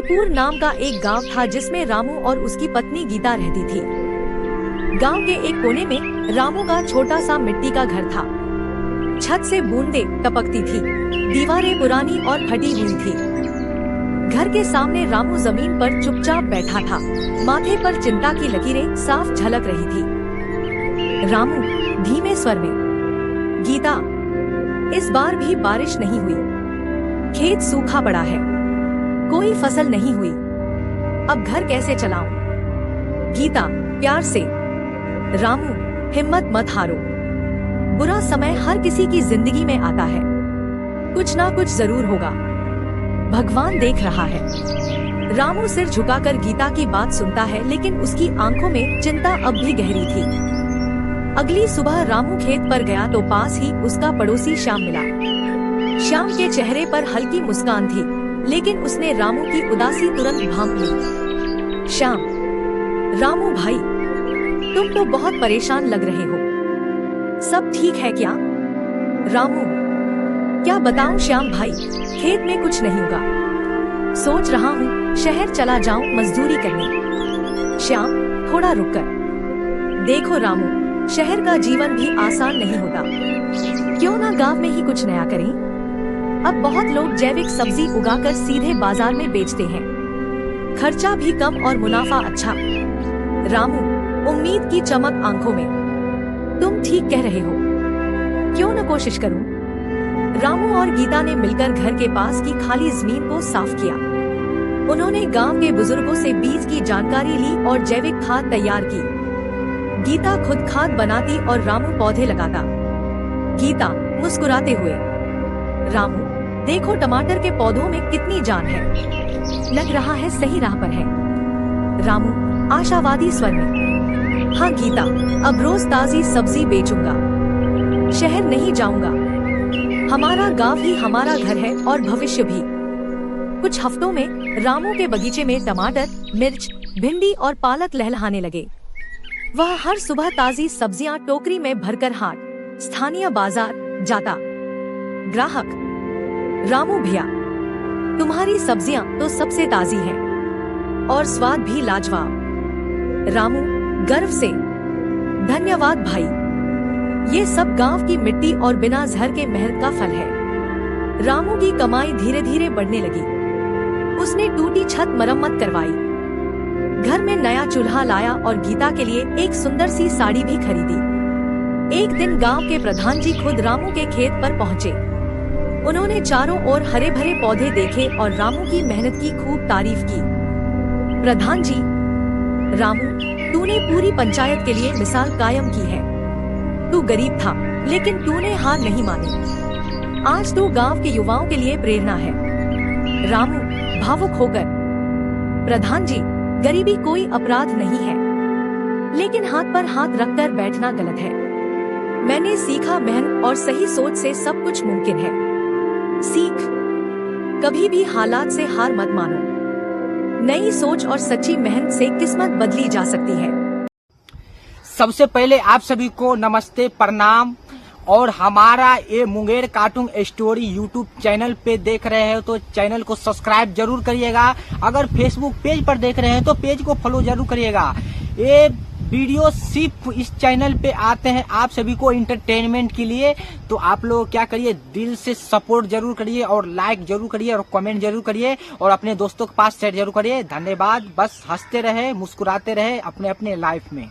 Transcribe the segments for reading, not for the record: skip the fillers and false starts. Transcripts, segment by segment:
हरिपुर नाम का एक गांव था जिसमें रामू और उसकी पत्नी गीता रहती थी। गांव के एक कोने में रामू का छोटा सा मिट्टी का घर था। छत से बूंदें टपकती थी, दीवारें पुरानी और फटी हुई थी। घर के सामने रामू जमीन पर चुपचाप बैठा था, माथे पर चिंता की लकीरें साफ झलक रही थी। रामू धीमे स्वर में, गीता, इस बार भी बारिश नहीं हुई, खेत सूखा पड़ा है, कोई फसल नहीं हुई, अब घर कैसे चलाऊं? गीता प्यार से, रामू हिम्मत मत हारो, बुरा समय हर किसी की जिंदगी में आता है, कुछ ना कुछ जरूर होगा, भगवान देख रहा है। रामू सिर झुकाकर गीता की बात सुनता है, लेकिन उसकी आंखों में चिंता अब भी गहरी थी। अगली सुबह रामू खेत पर गया तो पास ही उसका पड़ोसी श्याम मिला। श्याम के चेहरे पर हल्की मुस्कान थी, लेकिन उसने रामू की उदासी तुरंत भांप ली। श्याम, रामू भाई, तुम तो बहुत परेशान लग रहे हो, सब ठीक है क्या? रामू, क्या बताऊं श्याम भाई, खेत में कुछ नहीं उगा, सोच रहा हूँ शहर चला जाऊं मजदूरी करने। श्याम थोड़ा रुककर, देखो रामू, शहर का जीवन भी आसान नहीं होता, क्यों ना गांव में ही कुछ नया करें? अब बहुत लोग जैविक सब्जी उगाकर सीधे बाजार में बेचते हैं, खर्चा भी कम और मुनाफा अच्छा। रामू, उम्मीद की चमक आंखों में, तुम ठीक कह रहे हो, क्यों न कोशिश करूं? रामू और गीता ने मिलकर घर के पास की खाली जमीन को साफ किया। उन्होंने गांव के बुजुर्गों से बीज की जानकारी ली और जैविक खाद तैयार की। गीता खुद खाद बनाती और रामू पौधे लगाता। गीता मुस्कुराते हुए, रामू देखो टमाटर के पौधों में कितनी जान है, लग रहा है सही राह पर है। रामू आशावादी स्वर में, हाँ गीता, अब रोज ताजी सब्जी बेचूंगा, शहर नहीं जाऊंगा, हमारा गांव ही हमारा घर है और भविष्य भी। कुछ हफ्तों में रामू के बगीचे में टमाटर, मिर्च, भिंडी और पालक लहलहाने लगे। वह हर सुबह ताजी सब्जियां टोकरी में भरकर हाट, स्थानीय बाजार जाता। ग्राहक, रामू भैया, तुम्हारी सब्जियां तो सबसे ताजी हैं और स्वाद भी लाजवाब। रामू गर्व से, धन्यवाद भाई, ये सब गांव की मिट्टी और बिना जहर के मेहनत का फल है। रामू की कमाई धीरे धीरे बढ़ने लगी। उसने टूटी छत मरम्मत करवाई, घर में नया चूल्हा लाया और गीता के लिए एक सुंदर सी साड़ी भी खरीदी। एक दिन गांव के प्रधान जी खुद रामू के खेत पर पहुँचे। उन्होंने चारों ओर हरे भरे पौधे देखे और रामू की मेहनत की खूब तारीफ की। प्रधान जी, रामू, तूने पूरी पंचायत के लिए मिसाल कायम की है। तू गरीब था, लेकिन तूने हार नहीं मानी। आज तू गांव के युवाओं के लिए प्रेरणा है। रामू भावुक होकर, प्रधान जी, गरीबी कोई अपराध नहीं है, लेकिन हाथ पर हाथ रखकर बैठना गलत है। मैंने सीखा मेहनत और सही सोच से सब कुछ मुमकिन है। सीख, कभी भी हालात से हार मत मानो, नई सोच और सच्ची मेहनत से किस्मत बदली जा सकती है। सबसे पहले आप सभी को नमस्ते, प्रणाम। और हमारा ये Munger cartoon story YouTube channel पे देख रहे हैं तो चैनल को सब्सक्राइब जरूर करिएगा। अगर फेसबुक पेज पर देख रहे हैं तो पेज को फॉलो जरूर करिएगा। ये वीडियो सिर्फ इस चैनल पे आते हैं आप सभी को एंटरटेनमेंट के लिए, तो आप लोग क्या करिए, दिल से सपोर्ट जरूर करिए और लाइक जरूर करिए और कमेंट जरूर करिए और अपने दोस्तों के पास शेयर जरूर करिए। धन्यवाद। बस हंसते रहे, मुस्कुराते रहे अपने अपने लाइफ में।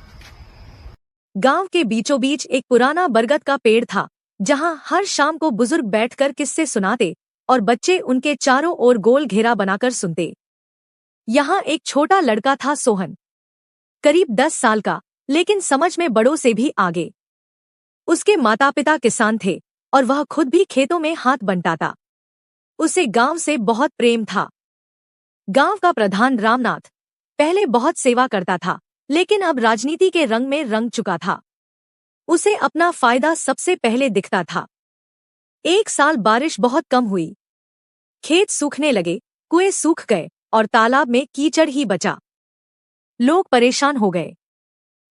गांव के बीचों बीच एक पुराना बरगद का पेड़ था, जहां हर शाम को बुजुर्ग बैठकर किस्से सुनाते और बच्चे उनके चारों ओर गोल घेरा बनाकर सुनते। यहाँ एक छोटा लड़का था, सोहन, करीब 10 साल का, लेकिन समझ में बड़ों से भी आगे। उसके माता पिता किसान थे और वह खुद भी खेतों में हाथ बंटाता। उसे गांव से बहुत प्रेम था। गांव का प्रधान रामनाथ पहले बहुत सेवा करता था, लेकिन अब राजनीति के रंग में रंग चुका था। उसे अपना फायदा सबसे पहले दिखता था। एक साल बारिश बहुत कम हुई, खेत सूखने लगे, कुएं सूख गए और तालाब में कीचड़ ही बचा। लोग परेशान हो गए।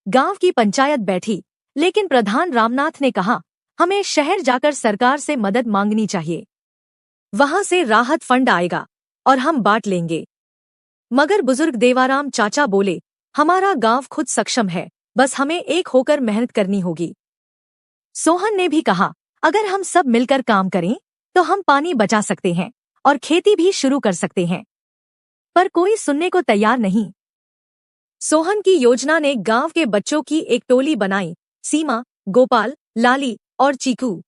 गांव की पंचायत बैठी, लेकिन प्रधान रामनाथ ने कहा, हमें शहर जाकर सरकार से मदद मांगनी चाहिए, वहां से राहत फंड आएगा और हम बांट लेंगे। मगर बुजुर्ग देवाराम चाचा बोले, हमारा गांव खुद सक्षम है, बस हमें एक होकर मेहनत करनी होगी। सोहन ने भी कहा, अगर हम सब मिलकर काम करें तो हम पानी बचा सकते हैं और खेती भी शुरू कर सकते हैं। पर कोई सुनने को तैयार नहीं। सोहन की योजना ने गांव के बच्चों की एक टोली बनाई, सीमा, गोपाल, लाली और चीकू।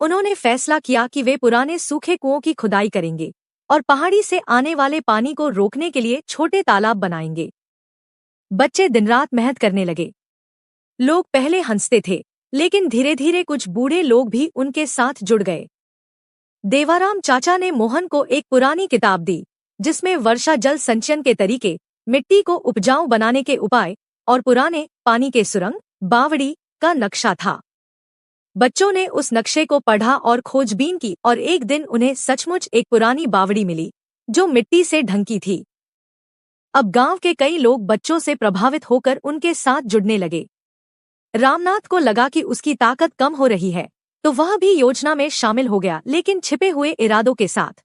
उन्होंने फैसला किया कि वे पुराने सूखे कुओं की खुदाई करेंगे और पहाड़ी से आने वाले पानी को रोकने के लिए छोटे तालाब बनाएंगे। बच्चे दिन रात मेहनत करने लगे। लोग पहले हंसते थे, लेकिन धीरे धीरे कुछ बूढ़े लोग भी उनके साथ जुड़ गए। देवाराम चाचा ने मोहन को एक पुरानी किताब दी, जिसमें वर्षा जल संचयन के तरीके, मिट्टी को उपजाऊ बनाने के उपाय और पुराने पानी के सुरंग, बावड़ी का नक्शा था। बच्चों ने उस नक्शे को पढ़ा और खोजबीन की और एक दिन उन्हें सचमुच एक पुरानी बावड़ी मिली, जो मिट्टी से ढंकी थी। अब गांव के कई लोग बच्चों से प्रभावित होकर उनके साथ जुड़ने लगे। रामनाथ को लगा कि उसकी ताकत कम हो रही है, तो वह भी योजना में शामिल हो गया, लेकिन छिपे हुए इरादों के साथ।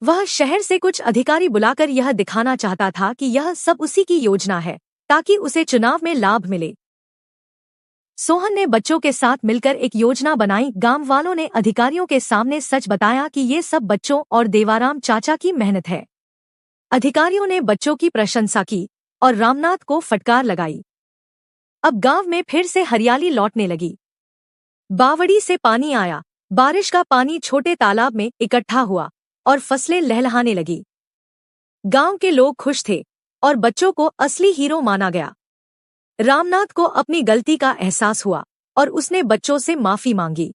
वह शहर से कुछ अधिकारी बुलाकर यह दिखाना चाहता था कि यह सब उसी की योजना है, ताकि उसे चुनाव में लाभ मिले। सोहन ने बच्चों के साथ मिलकर एक योजना बनाई। गांव वालों ने अधिकारियों के सामने सच बताया कि ये सब बच्चों और देवाराम चाचा की मेहनत है। अधिकारियों ने बच्चों की प्रशंसा की और रामनाथ को फटकार लगाई। अब गांव में फिर से हरियाली लौटने लगी। बावड़ी से पानी आया, बारिश का पानी छोटे तालाब में इकट्ठा हुआ और फसलें लहलहाने लगी। गांव के लोग खुश थे और बच्चों को असली हीरो माना गया। रामनाथ को अपनी गलती का एहसास हुआ और उसने बच्चों से माफी मांगी।